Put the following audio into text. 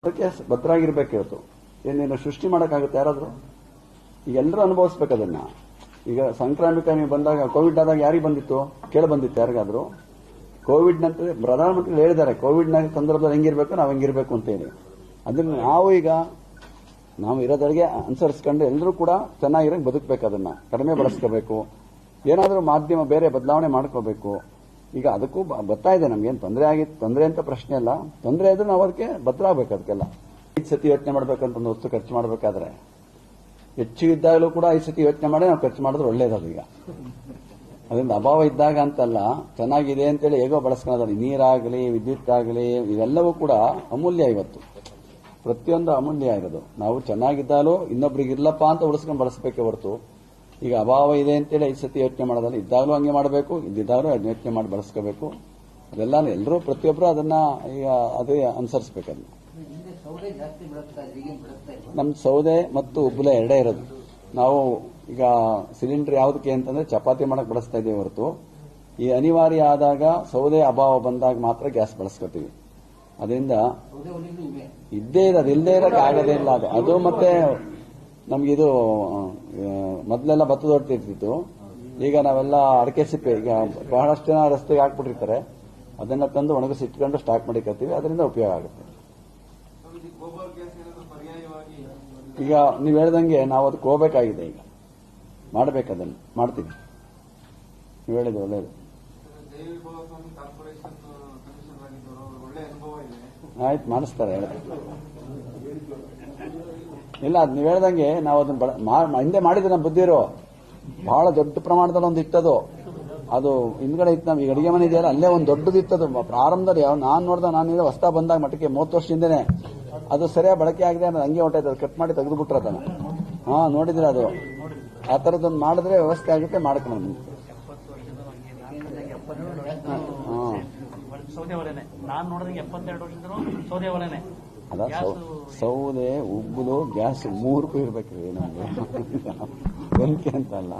ಅದಕ್ಕೆ ಭದ್ರಾಗಿರ್ಬೇಕು ಇವತ್ತು. ಏನೇನು ಸೃಷ್ಟಿ ಮಾಡೋಕ್ಕಾಗುತ್ತೆ ಯಾರಾದರೂ? ಈಗ ಎಲ್ಲರೂ ಅನುಭವಿಸ್ಬೇಕು ಅದನ್ನ. ಈಗ ಸಾಂಕ್ರಾಮಿಕ ನೀವು ಬಂದಾಗ ಕೋವಿಡ್ ಆದಾಗ ಯಾರಿಗೆ ಬಂದಿತ್ತು? ಬಂದಿತ್ತು ಯಾರಿಗಾದ್ರೂ? ಕೋವಿಡ್ ನಂತರ ಪ್ರಧಾನಮಂತ್ರಿ ಹೇಳಿದ್ದಾರೆ ಕೋವಿಡ್ ಸಂದರ್ಭದಲ್ಲಿ ಹೆಂಗಿರ್ಬೇಕು ನಾವು ಹೆಂಗಿರ್ಬೇಕು ಅಂತ ಹೇಳಿ. ಅದನ್ನ ನಾವು ಇರೋದರಿಗೆ ಅನುಸರಿಸ್ಕೊಂಡು ಎಲ್ಲರೂ ಕೂಡ ಚೆನ್ನಾಗಿರೋಕೆ ಬದುಕಬೇಕು. ಅದನ್ನ ಕಡಿಮೆ ಬಳಸ್ಕೋಬೇಕು. ಏನಾದರೂ ಮಾಧ್ಯಮ ಬೇರೆ ಬದಲಾವಣೆ ಮಾಡ್ಕೋಬೇಕು. ಈಗ ಅದಕ್ಕೂ ಬರ್ತಾ ಇದೆ. ನಮ್ಗೇನು ತೊಂದರೆ ಅಂತ ಪ್ರಶ್ನೆ ಅಲ್ಲ. ತೊಂದರೆ ಇದ್ರೆ ನಾವು ಅದಕ್ಕೆ ಬದಲಾಗಬೇಕು. ಅದಕ್ಕೆಲ್ಲ 5 ಸತಿ ಯೋಚನೆ ಮಾಡಬೇಕಂತ ಒಂದು ವಸ್ತು ಖರ್ಚು ಮಾಡಬೇಕಾದ್ರೆ ಹೆಚ್ಚು ಇದ್ದಾಗಲೂ ಕೂಡ 5 ಸತಿ ಯೋಚನೆ ಮಾಡಿ ನಾವು ಖರ್ಚು ಮಾಡಿದ್ರೆ ಒಳ್ಳೇದದು. ಈಗ ಅದರಿಂದ ಅಭಾವ ಇದ್ದಾಗ ಅಂತಲ್ಲ, ಚೆನ್ನಾಗಿದೆ ಅಂತೇಳಿ ಹೇಗೋ ಬಳಸ್ಕೊಳ್ಳೋದು. ನೀರಾಗಲಿ ವಿದ್ಯುತ್ ಆಗಲಿ ಇವೆಲ್ಲವೂ ಕೂಡ ಅಮೂಲ್ಯ. ಇವತ್ತು ಪ್ರತಿಯೊಂದು ಅಮೂಲ್ಯ ಇರೋದು. ನಾವು ಚೆನ್ನಾಗಿದ್ದಾಲೂ ಇನ್ನೊಬ್ರಿಗೆ ಇರ್ಲಪ್ಪ ಅಂತ ಉಳಿಸ್ಕೊಂಡು ಬಳಸಬೇಕೆ ಹೊರತು ಈಗ ಅಭಾವ ಇದೆ ಅಂತೇಳಿ 5 ಸತಿ ಯೋಚನೆ ಮಾಡೋದಲ್ಲ. ಇದ್ದಾಗಲೂ ಹಂಗೆ ಮಾಡಬೇಕು, ಇದ್ದಿದ್ದಾಗಲೂ ಯೋಚನೆ ಮಾಡಿ ಬಳಸ್ಕೋಬೇಕು. ಅದೆಲ್ಲ ಎಲ್ಲರೂ ಪ್ರತಿಯೊಬ್ಬರು ಅದನ್ನ ಈಗ ಅದೇ ಅನುಸರಿಸಬೇಕು. ಅದನ್ನ ನಮ್ಮ ಸೌದೆ ಮತ್ತು ಉಬ್ಬುಲೆ ಎರಡೇ ಇರೋದು. ನಾವು ಈಗ ಸಿಲಿಂಡರ್ ಯಾವುದಕ್ಕೆ ಅಂತಂದ್ರೆ ಚಪಾತಿ ಮಾಡಕ್ ಬಳಸ್ತಾ ಇದ್ದೀವಿ ಹೊರತು ಈ ಅನಿವಾರ್ಯ ಆದಾಗ ಸೌದೆ ಅಭಾವ ಬಂದಾಗ ಮಾತ್ರ ಗ್ಯಾಸ್ ಬಳಸ್ಕೊತೀವಿ. ಅದರಿಂದ ಇದ್ದೇ ಇದೆ, ಅದಿಲ್ಲದೆ ಇರಕ್ಕೆ ಆಗದೇ ಇಲ್ಲ. ಅದು ಮತ್ತೆ ನಮ್ಗಿದು ಮೊದಲೆಲ್ಲ ಭತ್ತದ ಹೊಟ್ಟು ಇರ್ತಿತ್ತು. ಈಗ ನಾವೆಲ್ಲ ಅಡಕೆ ಸಿಪ್ಪೆ ಈಗ ಬಹಳಷ್ಟು ಜನ ರಸ್ತೆಗೆ ಹಾಕ್ಬಿಟ್ಟಿರ್ತಾರೆ. ಅದನ್ನ ತಂದು ಒಣಗಿಸಿ ಇಟ್ಕೊಂಡು ಸ್ಟಾಕ್ ಮಾಡಿಕತ್ತೀವಿ. ಅದರಿಂದ ಉಪಯೋಗ ಆಗುತ್ತೆ. ಈಗ ನೀವು ಹೇಳ್ದಂಗೆ ನಾವು ಅದಕ್ಕೆ ಹೋಗಬೇಕಾಗಿದೆ. ಈಗ ಮಾಡಬೇಕು, ಅದನ್ನು ಮಾಡ್ತೀವಿ. ನೀವು ಹೇಳಿದ್ದು ಒಳ್ಳೇದು. ಆಯ್ತು, ಮಾಡಿಸ್ತಾರೆ. ಇಲ್ಲ, ಅದು ನೀವು ಹೇಳ್ದಂಗೆ ನಾವು ಅದನ್ನ ಹಿಂದೆ ಮಾಡಿದ್ರೆ ನಮ್ಮ ಬುದ್ಧಿರೋ ಬಹಳ ದೊಡ್ಡ ಪ್ರಮಾಣದಲ್ಲಿ ಒಂದು ಇತ್ತದು. ಅದು ಹಿಂದ್ಗಡೆ ಇತ್ತು. ನಮ್ಗೆ ಅಡಿಗೆ ಮನೆ ಇದೆಯಲ್ಲ, ಅಲ್ಲೇ ಒಂದು ದೊಡ್ಡದಿತ್ತದು ಪ್ರಾರಂಭದಲ್ಲಿ. ನಾನು ಹೊಸ್ತಾ ಬಂದಾಗ ಮಟ್ಟಕ್ಕೆ 30 ವರ್ಷದಿಂದನೇ ಅದು ಸರಿಯಾಗಿ ಬಳಕೆ ಆಗಿದೆ ಅನ್ನೋದು ಹಂಗೆ ಹೊಟ್ಟೈತೆ. ಅದು ಕಟ್ ಮಾಡಿ ತೆಗೆದುಬಿಟ್ರೆ ಅದನ್ನ ನೋಡಿದ್ರೆ ಅದು ಆ ಥರದೊಂದು ಮಾಡಿದ್ರೆ ವ್ಯವಸ್ಥೆ ಆಗುತ್ತೆ. ಮಾಡ್ಕೊಂಡು ಅದ ಸೌದೆ ಉಬ್ಬುಲು ಗ್ಯಾಸ್ 3 ಇರ್ಬೇಕ್ರಿ ನಮ್ಗೆ ಬೆಂಕಿ ಅಂತಲ್ಲ.